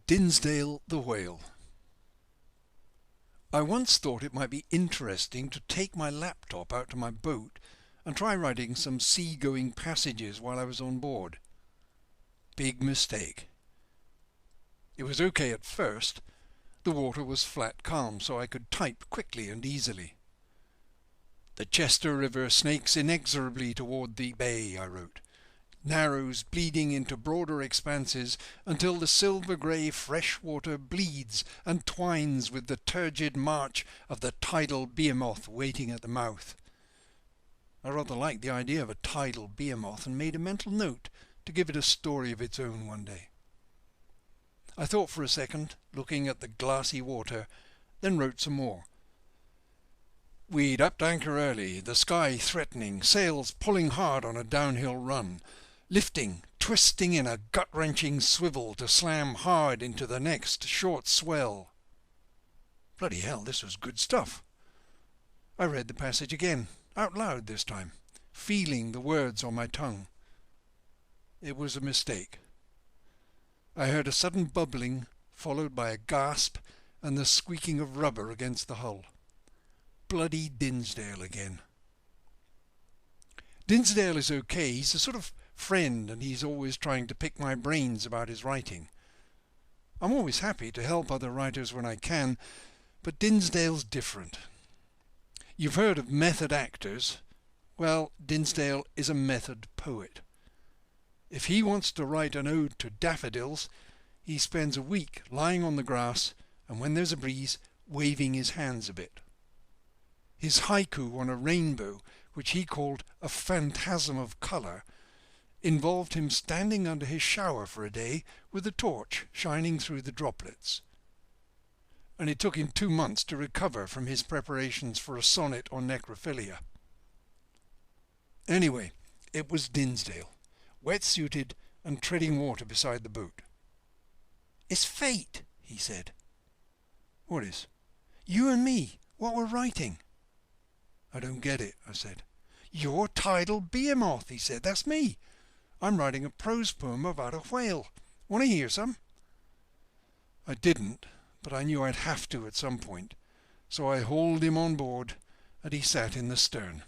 Dinsdale the Whale. I once thought it might be interesting to take my laptop out to my boat and try writing some sea-going passages while I was on board. Big mistake. It was okay at first. The water was flat calm, so I could type quickly and easily. "The Chester River snakes inexorably toward the bay," I wrote. "Narrows bleeding into broader expanses until the silver-grey fresh water bleeds and twines with the turgid march of the tidal behemoth waiting at the mouth." I rather liked the idea of a tidal behemoth and made a mental note to give it a story of its own one day. I thought for a second, looking at the glassy water, then wrote some more. "We'd upped anchor early, the sky threatening, sails pulling hard on a downhill run, lifting, twisting in a gut-wrenching swivel to slam hard into the next short swell." Bloody hell, this was good stuff. I read the passage again, out loud this time, feeling the words on my tongue. It was a mistake. I heard a sudden bubbling, followed by a gasp and the squeaking of rubber against the hull. Bloody Dinsdale again. Dinsdale is okay. He's a sort of friend, and he's always trying to pick my brains about his writing. I'm always happy to help other writers when I can, but Dinsdale's different. You've heard of method actors. Well, Dinsdale is a method poet. If he wants to write an ode to daffodils, he spends a week lying on the grass and, when there's a breeze, waving his hands a bit. His haiku on a rainbow, which he called a phantasm of colour, involved him standing under his shower for a day with a torch shining through the droplets. And it took him 2 months to recover from his preparations for a sonnet on necrophilia. Anyway, it was Dinsdale, wet-suited and treading water beside the boat. "It's fate," he said. "What is?" "You and me, what we're writing." "I don't get it," I said. "You're tidal behemoth," he said. "That's me. I'm writing a prose poem about a whale. Want to hear some?" I didn't, but I knew I'd have to at some point, so I hauled him on board, and he sat in the stern.